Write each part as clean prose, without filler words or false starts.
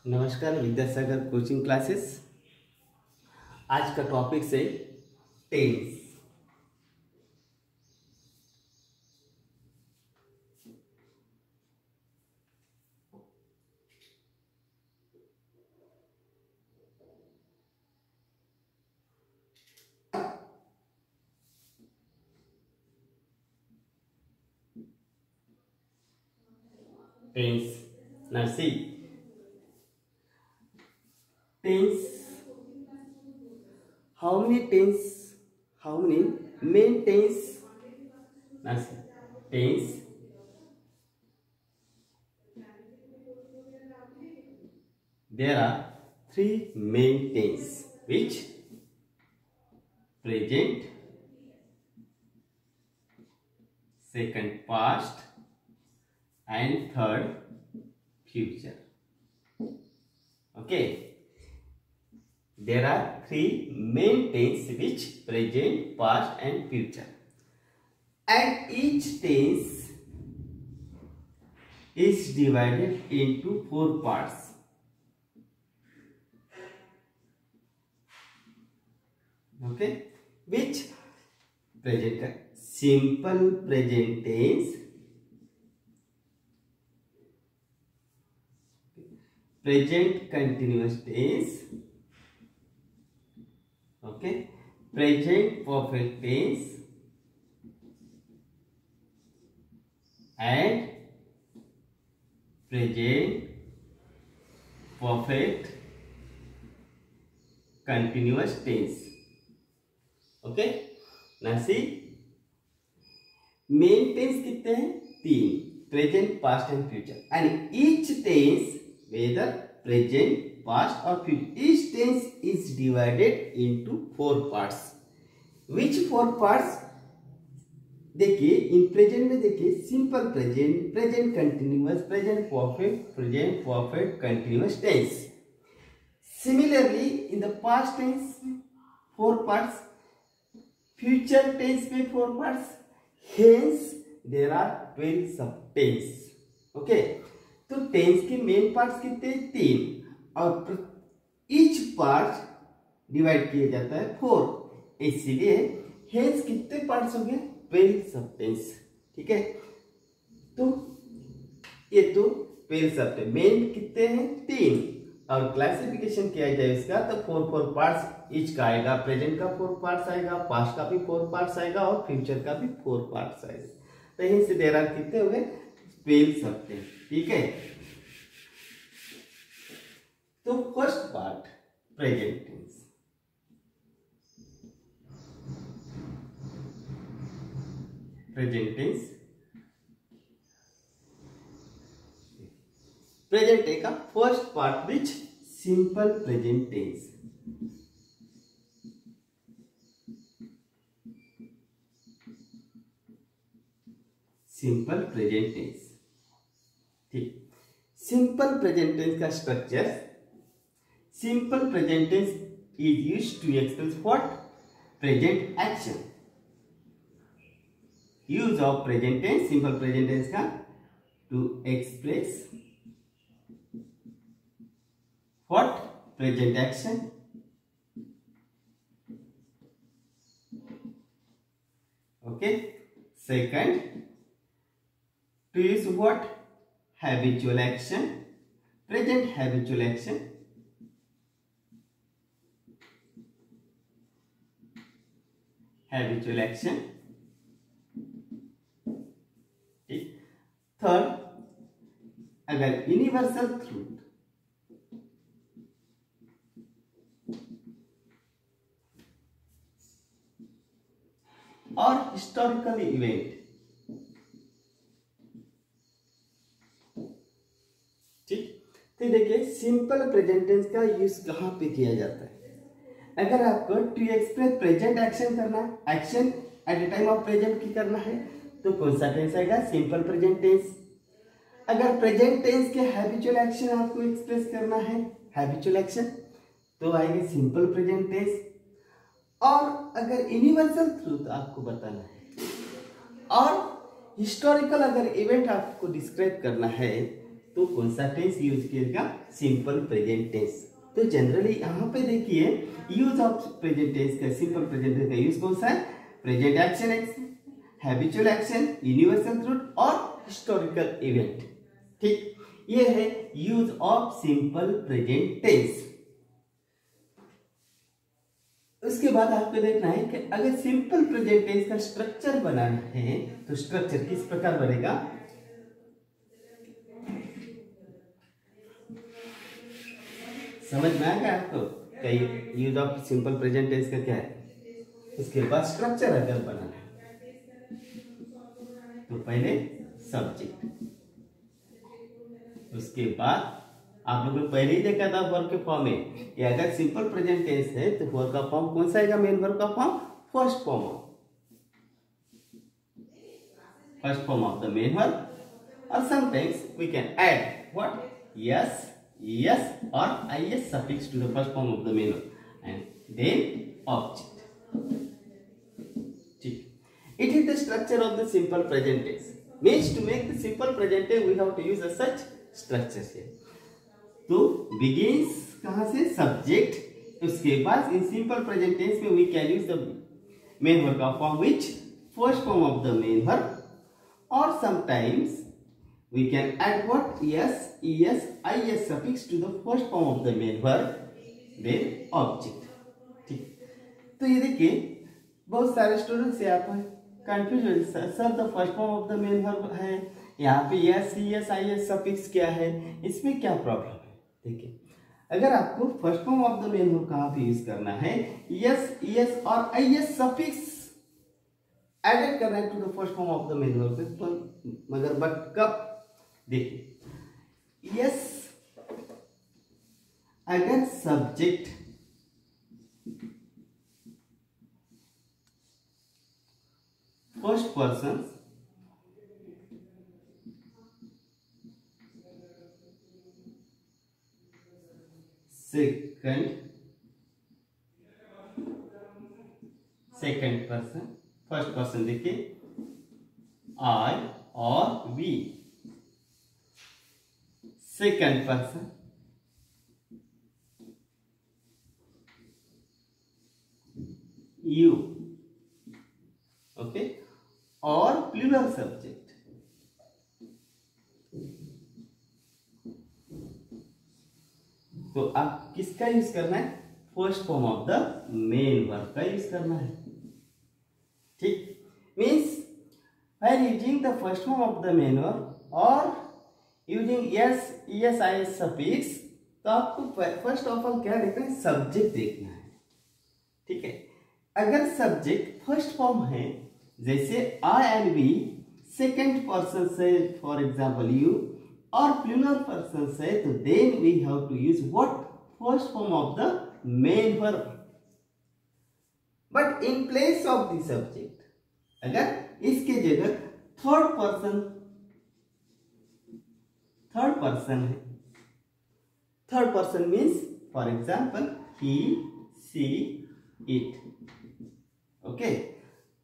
नमस्कार Vidyasagar coaching classes. आज का टॉपिक से tense. Tense Narsi tense. How many tense? How many main tense? Nursi tense. There are three main tense, which present, second past, and third future. Okay. There are three main tense which present, past and future, and each tense is divided into four parts. Okay, which present simple present tense, present continuous tense, okay, present perfect tense, and present perfect continuous tense. Okay, now see, main tense कितने हैं? तीन, present, past and future, and each tense, whether present, past or future, each tense is divided into four parts. Which four parts? देखिए, इन present में देखिए, simple present, present continuous, present perfect continuous tense. Similarly, in the past tense, four parts, future tense में four parts, hence there are 12 sub tense. Okay, तो tense के main parts कितने? तीन, और each part divide किया जाता है four, इसलिए हेंस कितने पार्ट्स हो गए? 12 सब टेंस. ठीक है, तो ये तो 12 सब टेंस. मेन कितने हैं? तीन, और क्लासिफिकेशन किया जाए इसका तो फोर पार्ट्स ईच का आएगा. प्रेजेंट का 4 पार्ट्स आएगा, पास्ट का भी 4 पार्ट्स आएगा, और फ्यूचर का भी 4 पार्ट्स आएगा. तो यहीं से देर आर कितने हो गए? 12 सब टेंस. ठीक है, तो first part present tense. Present tense, present tense का first part which simple present tense. Simple present tense. ठीक, सिंपल प्रेजेंट टेंस का structure. Simple present tense is used to express what? Present action. Use of present tense, simple present tense का to express what? Present action. Okay. Second, to use what? Habitual action. Present habitual action. Habitual action. ठीक. Third, अगर universal truth, और historical event. ठीक, तो देखिए simple present tense का use कहां पे किया जाता है? अगर आपको टू एक्सप्रेस प्रेजेंट एक्शन करना है, action at the time of present की करना है, तो कौन सा टेंस आएगा? Simple present tense. अगर प्रेजेंट टेंस के हैबिचुअल एक्शन आपको एक्सप्रेस करना है, हैबिचुअल एक्शन, तो आएंगे सिंपल प्रेजेंट टेंस. और अगर यूनिवर्सल ट्रूथ आपको बताना है और हिस्टोरिकल अगर इवेंट आपको डिस्क्राइब करना है, तो कौन सा टेंस यूज किएगा? Simple present tense. तो जनरली यहाँ पे देखिए यूज ऑफ प्रेजेंट टेंस का, सिंपल प्रेजेंट टेंस का यूज कौन सा है? Present action, habitual action, universal truth और हिस्टोरिकल इवेंट। ठीक, ये है use of simple present tense. उसके बाद आपको देखना है कि अगर सिंपल प्रेजेंट टेंस का स्ट्रक्चर बनाना है तो स्ट्रक्चर किस प्रकार बनेगा? समझ में आ गया आपको? कई use of simple present tense का क्या है? उसके बाद स्ट्रक्चर अगर बनाना है तो पहले सब्जेक्ट, उसके बाद आप लोगों ने पहले ही देखा था वर्ब के फॉर्म में कि अगर सिंपल प्रेजेंट टेंस है तो वर्ब का फॉर्म कौन सा आएगा? मेन वर्ब का form first form of the main verb, और sometimes we can add what? Es or is suffix to the first form of the main verb and then object. It is the structure of the simple present tense. Means to make the simple present tense we have to use such structures here. तो begins कहाँ से? subject. उसके बाद in simple present tense में we can use the main verb का form which first form of the main verb, or sometimes we can add what? yes, is suffix to the first form of the main verb, then object. ठीक, तो ये देखिए बहुत सारे students यहाँ पर confuse, sir the first form of the main verb है, यहाँ पे yes, is सफिक्स क्या है, इसमें क्या प्रॉब्लम है? देखिए अगर आपको first form of the main verb कहाँ पे यूज करना है? yes और is सफिक्स एडेड करना है to the first form of the main verb, मगर बट कब? देखिए यस अगर subject first person, second person, first person देखिए आई और we, second person you, okay, और प्लूरल सब्जेक्ट, तो आप किसका यूज करना है? First form of the main verb का यूज करना है। ठीक, means when using the first form of the main verb और यूजिंग yes, is सफिक्स, तो आपको फर्स्ट ऑफ ऑल क्या देखना है? सब्जेक्ट देखना है। ठीक है, अगर सब्जेक्ट फर्स्ट फॉर्म है जैसे I and we, second person से फॉर एग्जांपल यू, और प्लूरल पर्सन से, तो then we have to use what? First form of the main verb. But in place of the subject, अगर इसके जगह third person है, third person means for example he, she, it, okay,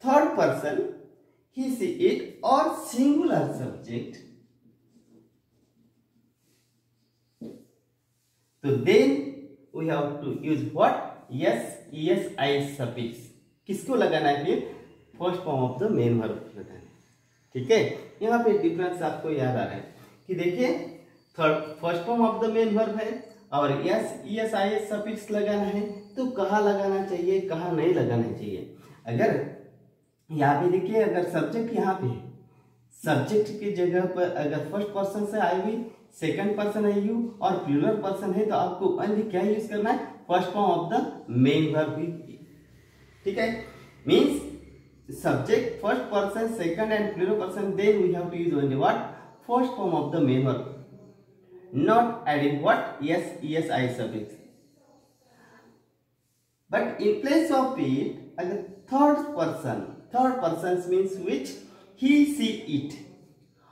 third person he, she, it, और singular subject, तो then we have to use what? yes, is suffix. किसको लगाना है फिर? First form of the main verb लगाना है। ठीक है, यहाँ पे डिफरेंस आपको याद आ रहा है कि देखिए first form of the main verb है और yes, is सफिक्स लगाना है, तो कहाँ लगाना चाहिए, कहाँ नहीं लगाना चाहिए? अगर यहाँ पे देखिए अगर सब्जेक्ट यहाँ पे, सब्जेक्ट की जगह पर अगर फर्स्ट पर्सन से आई हुई, सेकंड पर्सन है यू, और प्लूरल पर्सन है, तो आपको ओनली क्या यूज करना है? First form of the main verb. ठीक है, means subject first person, second and plural person, then we have to use only what? First form of the main verb, not adding what? yes, I suffix. But in place of it, अगर third person means which? he, she, it,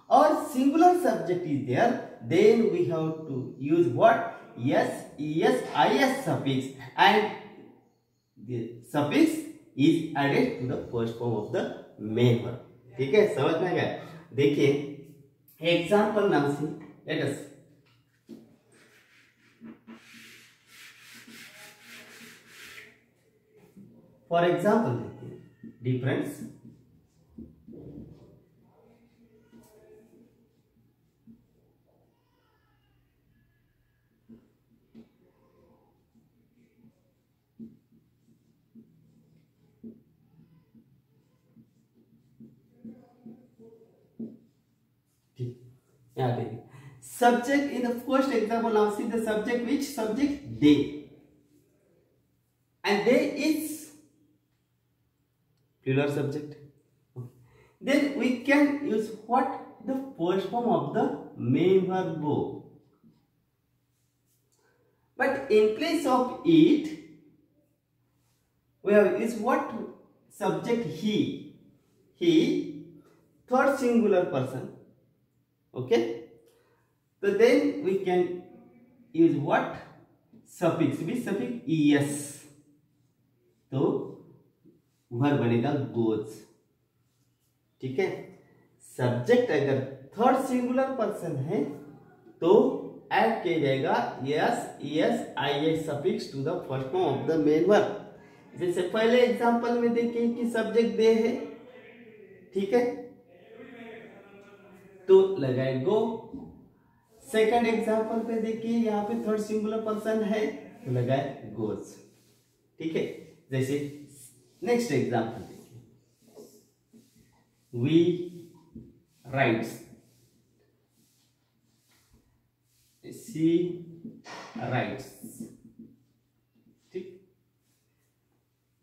or singular subject is there, then we have to use what? yes, is suffix, and the suffix is added to the first form of the main verb. ठीक है, समझ में आ गया? देखिए example नाम से let us for example देखिए difference, यहाँ पे subject in the first example. Now see the subject, which subject? They, and they is plural subject. Then we can use what? The first form of the main verb go. But in place of it, we have is what? Subject he. He, third singular person. Okay. So then we can use what? Suffix. Which suffix? es. तो verb बनेगा goes. ठीक है. Subject अगर third singular person है तो add किया जाएगा es suffix to the first form of the main verb. जैसे पहले एग्जांपल में देखिए कि सब्जेक्ट दे है, ठीक है, तो लगाए गो. सेकंड एग्जांपल पे देखिए यहाँ पे थर्ड सिंगुलर पर्सन है तो लगाए गोज. ठीक है. जैसे नेक्स्ट एग्जांपल देखिए, वी राइट्स, सी राइट्स. ठीक.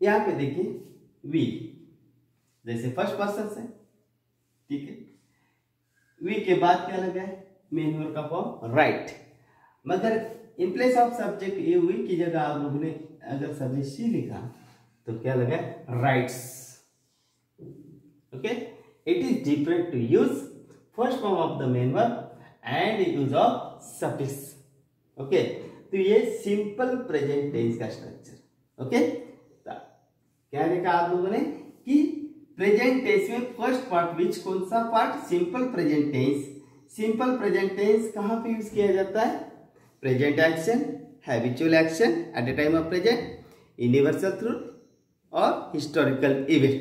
यहाँ पे देखिए वी जैसे फर्स्ट पर्सन से, ठीक है, वी के बाद क्या लगा है? मेन वर्ब का फॉर्म राइट. मगर इन प्लेस ऑफ सब्जेक्ट ये वी की जगह आप लोगों ने अगर सब्जेक्ट सी लिखा तो क्या लगा? Writes. Okay. It is different to use first form of the main verb and use of suffix. Okay. तो ये सिंपल प्रेजेंट टेंस का स्ट्रक्चर. ओके. क्या लिखा आप लोगों ने कि प्रेजेंट टेंस में फर्स्ट पार्ट विच, कौन सा part? Simple present tense. Simple present tense कहां पे यूज किया जाता है? Present action, habitual action at the time of present, universal truth और हिस्टोरिकल इवेंट.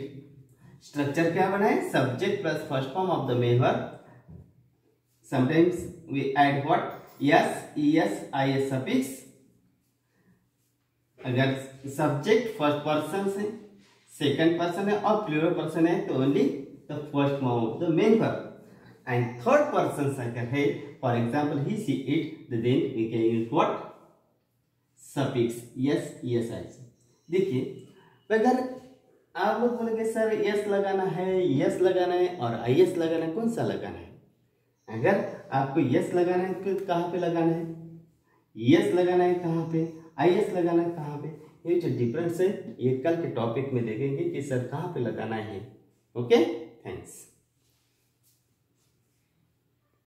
स्ट्रक्चर क्या बना है? Subject plus first form of the main verb. Sometimes we add what? es suffix. अगर सब्जेक्ट फर्स्ट पर्सन से, second person है और plural person है तो only the first form of the main verb. And third person अगर है, for example he she it, then we can use what? Suffix es. देखिए अगर आप लोग बोलेंगे सर यस लगाना है और आई लगाना है, कौन सा लगाना है? अगर आपको यस लगाना है तो कहाँ पे लगाना है? यस लगाना है कहाँ पे? आई लगाना है कहाँ पे? ये जो डिफरेंस है ये कल के टॉपिक में देखेंगे कि सर कहाँ पे लगाना है. ओके.